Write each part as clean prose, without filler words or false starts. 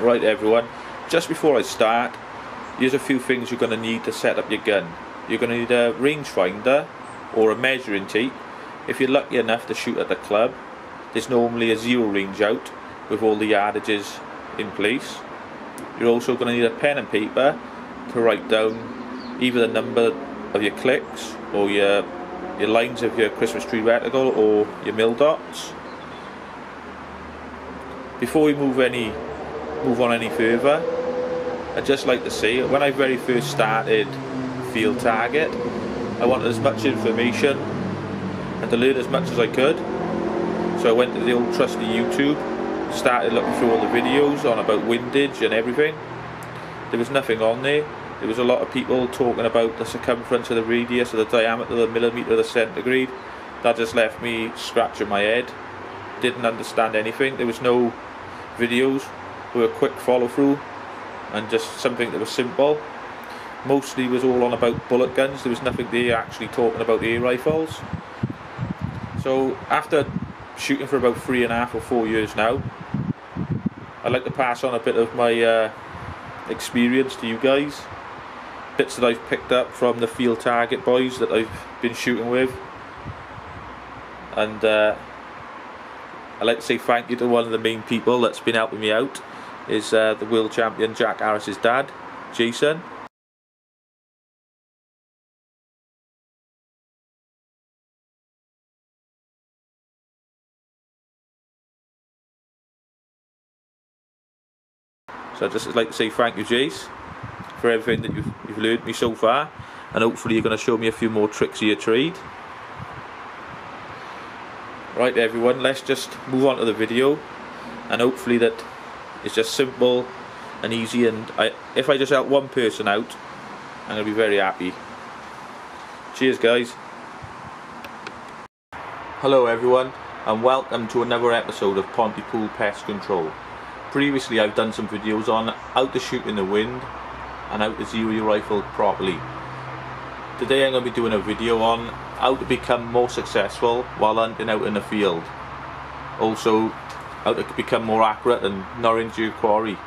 Right everyone, just before I start, here's a few things you're going to need to set up your gun. You're going to need a rangefinder or a measuring tape. If you're lucky enough to shoot at the club, there's normally a zero range out with all the yardages in place. You're also going to need a pen and paper to write down either the number of your clicks or your lines of your Christmas tree reticle or your mil dots. Before we move on any further, I'd just like to say, when I very first started Field Target, I wanted as much information and to learn as much as I could. So I went to the old trusty YouTube, started looking through all the videos on about windage and everything. There was nothing on there. There was a lot of people talking about the circumference of the radius, or the diameter, the millimetre, the centigrade. That just left me scratching my head. Didn't understand anything. There was no videos with a quick follow through and just something that was simple. Mostly was all on about bullet guns. There was nothing there actually talking about air rifles. So after shooting for about 3.5 or 4 years now, I'd like to pass on a bit of my experience to you guys. Bits that I've picked up from the Field Target boys that I've been shooting with. And I'd like to say thank you to one of the main people that's been helping me out, is the world champion Jack Harris's dad, Jason. So I'd just like to say thank you, Jace, for everything that you've learned me so far, and hopefully you're going to show me a few more tricks of your trade. Right everyone, let's just move on to the video, and hopefully that it's just simple and easy, and if I just help one person out, I'm going to be very happy. Cheers guys. Hello everyone, and welcome to another episode of Pontypool Pest Control. Previously I've done some videos on how to shoot in the wind and how to zero your rifle properly. Today I'm going to be doing a video on how to become more successful while hunting out in the field. Also how to become more accurate and not injure your quarry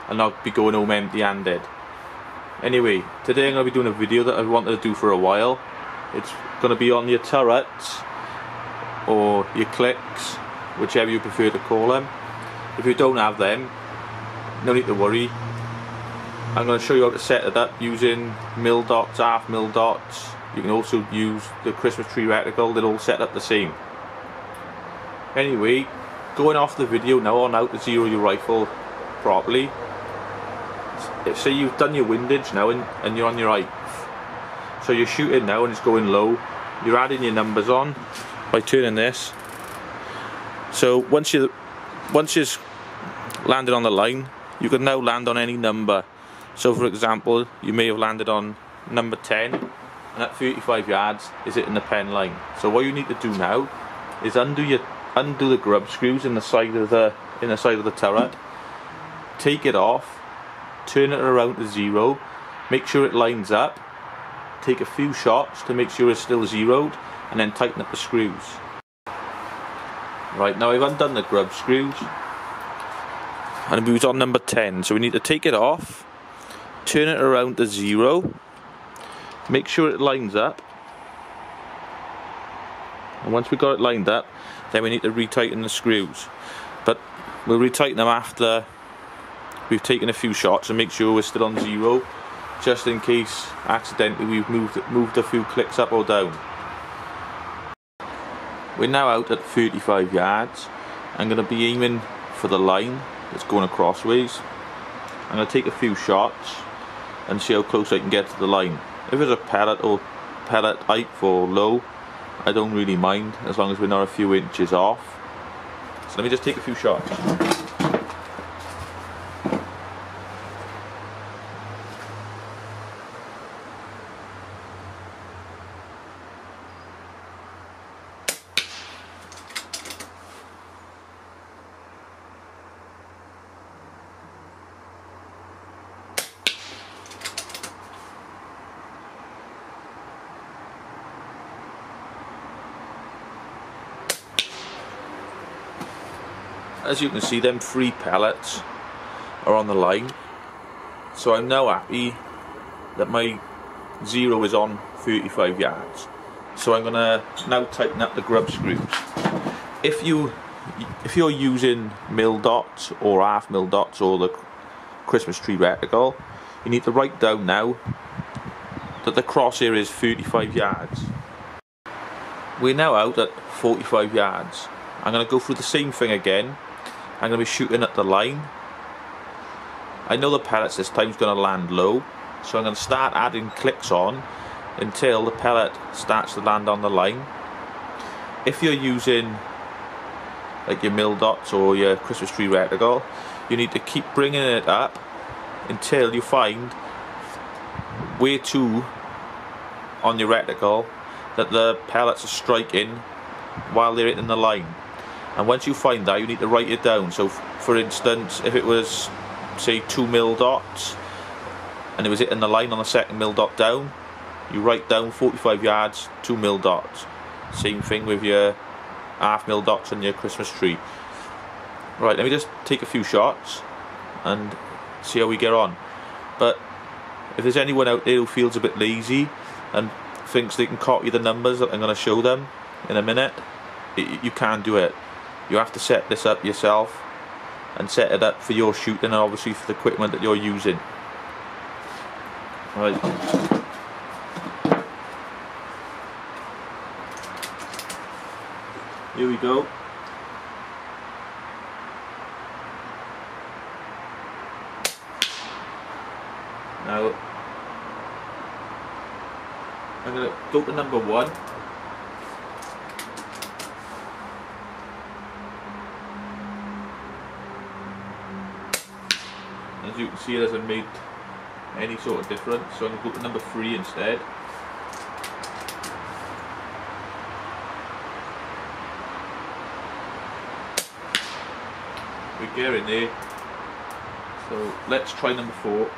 and not be going home empty handed. Anyway, today I'm going to be doing a video that I've wanted to do for a while. It's going to be on your turrets or your clicks, whichever you prefer to call them. If you don't have them, no need to worry. I'm going to show you how to set it up using mil dots, half mil dots. You can also use the Christmas tree reticle, they're all set up the same. Anyway, going off the video now on how to zero your rifle properly. Say you've done your windage now and you're on your height. So you're shooting now and it's going low. You're adding your numbers on by turning this. So once you've landed on the line, you can now land on any number. So for example, you may have landed on number 10, and at 35 yards is it in the pen line. So what you need to do now is undo the grub screws in the side of the turret, take it off, turn it around to 0, make sure it lines up, take a few shots to make sure it's still zeroed, and then tighten up the screws. Right, now I've undone the grub screws and we was on number 10, so we need to take it off, turn it around to 0, make sure it lines up, and once we got it lined up, then we need to retighten the screws. But we'll retighten them after we've taken a few shots and make sure we're still on 0, just in case accidentally we've moved a few clicks up or down. We're now out at 35 yards. I'm going to be aiming for the line that's going acrossways. I'm going to take a few shots and see how close I can get to the line. If it's a pellet or pellet height or low, I don't really mind as long as we're not a few inches off. So let me just take a few shots. As you can see, them 3 pellets are on the line. So I'm now happy that my 0 is on 35 yards. So I'm gonna now tighten up the grub screws. If you're using mil dots or half mil dots or the Christmas tree reticle, you need to write down now that the crosshair is 35 yards. We're now out at 45 yards. I'm going to go through the same thing again. I'm going to be shooting at the line. I know the pellets this time is going to land low, so I'm going to start adding clicks on until the pellet starts to land on the line. If you're using like your mil dots or your Christmas tree reticle, you need to keep bringing it up until you find where to on your reticle that the pellets are striking while they're hitting the line. And once you find that, you need to write it down. So for instance, if it was say 2 mil dots and it was hitting the line on the second mil dot down, you write down 45 yards 2 mil dots. Same thing with your half mil dots on your Christmas tree. Right, let me just take a few shots and see how we get on. But if there's anyone out there who feels a bit lazy and thinks they can copy the numbers that I'm going to show them in a minute, you can't do it. You have to set this up yourself and set it up for your shooting and obviously for the equipment that you're using. Right. Here we go. Now I'm going to go to number 1. As you can see, it hasn't made any sort of difference, so I'm going to go to number 3 instead. We're getting there. So let's try number 4.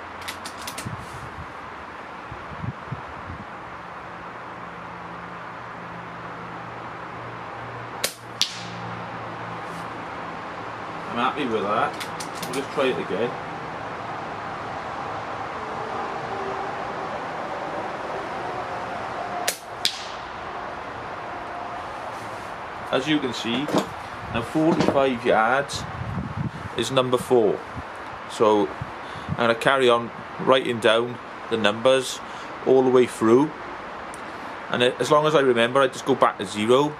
I'm happy with that. We'll just try it again. As you can see, now 45 yards is number 4. So I'm going to carry on writing down the numbers all the way through. And as long as I remember, I just go back to 0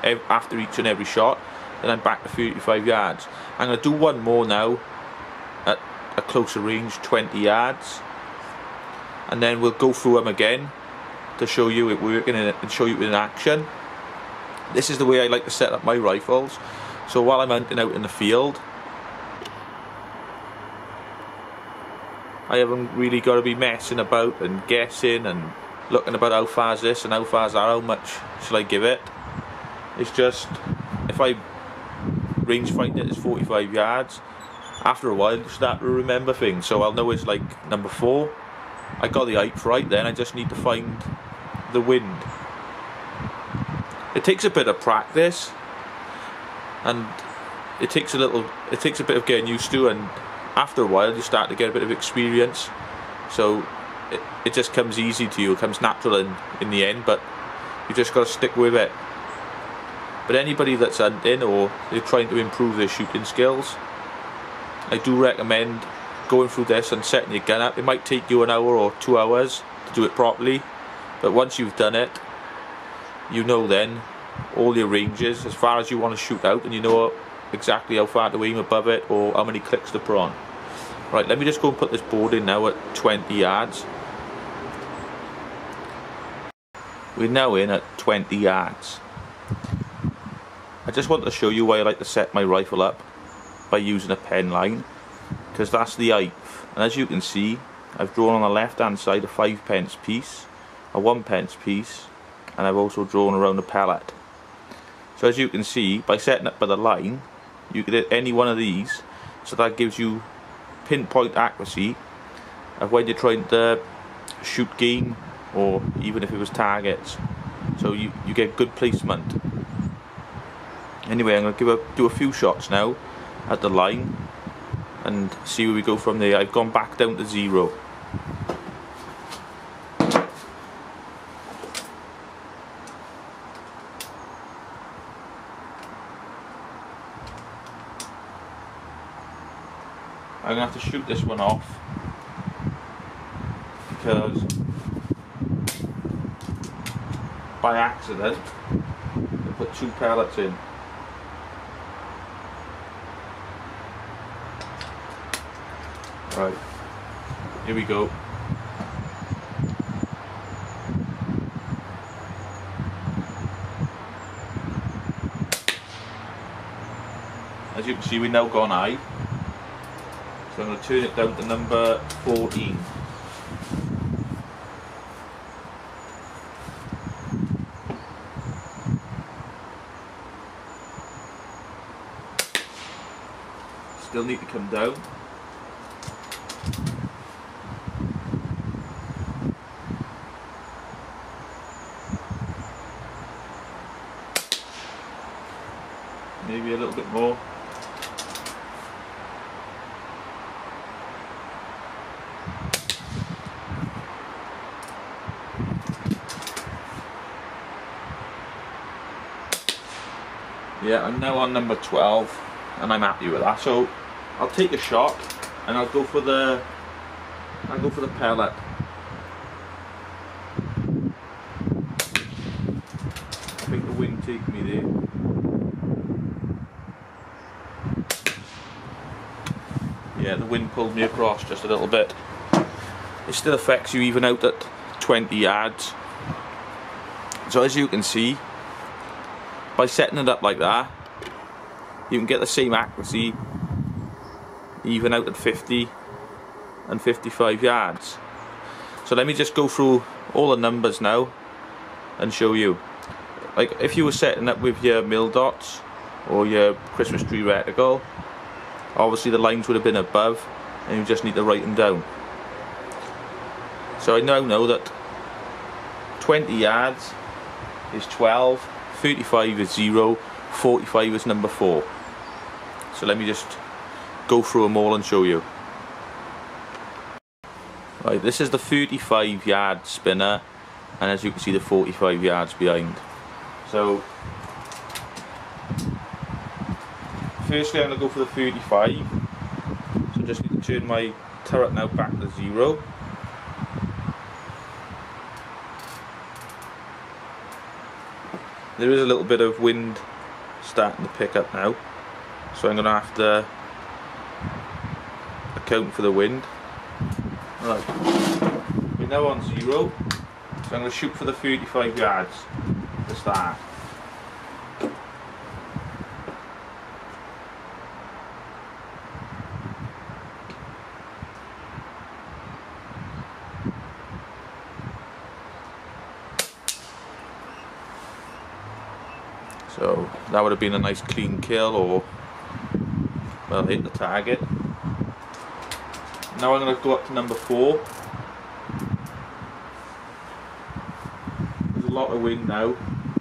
after each and every shot. Then I'm back to 35 yards. I'm going to do one more now at a closer range, 20 yards, and then we'll go through them again to show you it working and show you it in action. This is the way I like to set up my rifles. So while I'm hunting out in the field, I haven't really got to be messing about and guessing and looking about how far is this and how far is that, how much shall I give it. It's just, if I range find it is 45 yards, after a while you start to remember things. So I'll know it's like number 4. I got the height right, then I just need to find the wind. It takes a bit of practice and it takes a bit of getting used to, and after a while you start to get a bit of experience, so it just comes easy to you, it comes natural in the end, but you just got to stick with it. But anybody that's hunting or they're trying to improve their shooting skills, I do recommend going through this and setting your gun up. It might take you an hour or 2 hours to do it properly, but once you've done it, you know then all your ranges as far as you want to shoot out, and you know exactly how far to aim above it or how many clicks to put on. Right, let me just go and put this board in now at 20 yards. We're now in at 20 yards. I just want to show you why I like to set my rifle up by using a pen line, because that's the height. And as you can see, I've drawn on the left hand side a 5p piece, a 1p piece, and I've also drawn around the pellet. So as you can see, by setting up by the line, you can hit any one of these, so that gives you pinpoint accuracy of when you're trying to shoot game, or even if it was targets. So you get good placement. Anyway, I'm going to do a few shots now at the line, and see where we go from there. I've gone back down to 0. I'm going to have to shoot this one off because by accident I put 2 pellets in. Right, here we go. As you can see, we've now gone high. So I'm going to turn it down to number 14. Still need to come down. Maybe a little bit more. Yeah, I'm now on number 12 and I'm happy with that. So I'll take a shot and I'll go for the pellet. I think the wind take me there. Yeah, the wind pulled me across just a little bit. It still affects you even out at 20 yards. So as you can see, by setting it up like that, you can get the same accuracy even out at 50 and 55 yards. So let me just go through all the numbers now and show you. Like if you were setting up with your mil dots or your Christmas tree reticle, obviously the lines would have been above and you just need to write them down. So I now know that 20 yards is 12, 35 is 0, 45 is number 4. So let me just go through them all and show you. Right, this is the 35 yard spinner, and as you can see the 45 yards behind. So firstly I'm going to go for the 35. So just need to turn my turret now back to 0. There is a little bit of wind starting to pick up now, so I'm going to have to account for the wind. Right, we're now on 0, so I'm going to shoot for the 35 yards to start. So that would have been a nice clean kill, or well, hit the target. Now I'm going to go up to number 4. There's a lot of wind now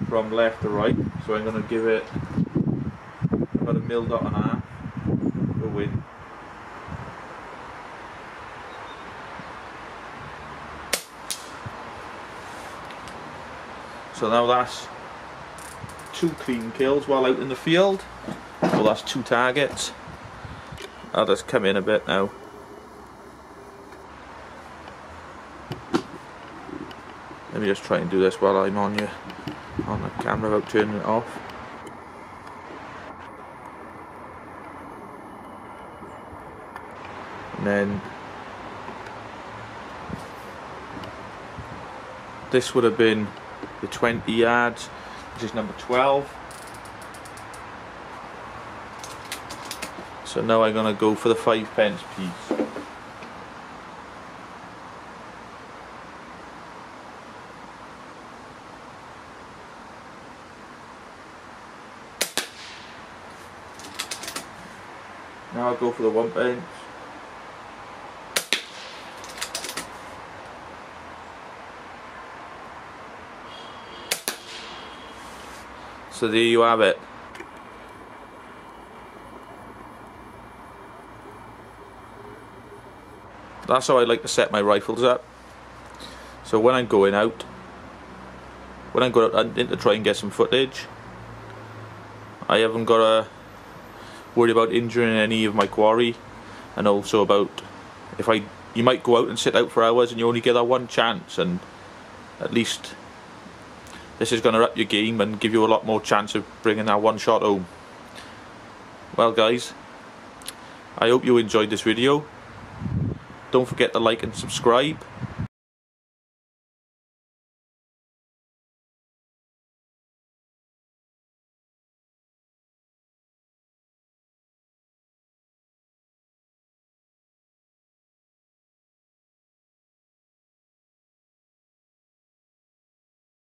from left to right, so I'm going to give it about a mil dot and a half for wind. So now that's 2 clean kills while out in the field. Well, that's 2 targets. I'll just come in a bit now. Let me just try and do this while I'm on the camera without turning it off. And then this would have been the 20 yards, which is number 12. So now I'm going to go for the 5p piece. Now I'll go for the 1p. So there you have it. That's how I like to set my rifles up. So when I'm going out hunting to try and get some footage, I haven't got to worry about injuring any of my quarry, and also about you might go out and sit out for hours and you only get that one chance, and at least this is going to up your game and give you a lot more chance of bringing that one shot home. Well guys, I hope you enjoyed this video. Don't forget to like and subscribe.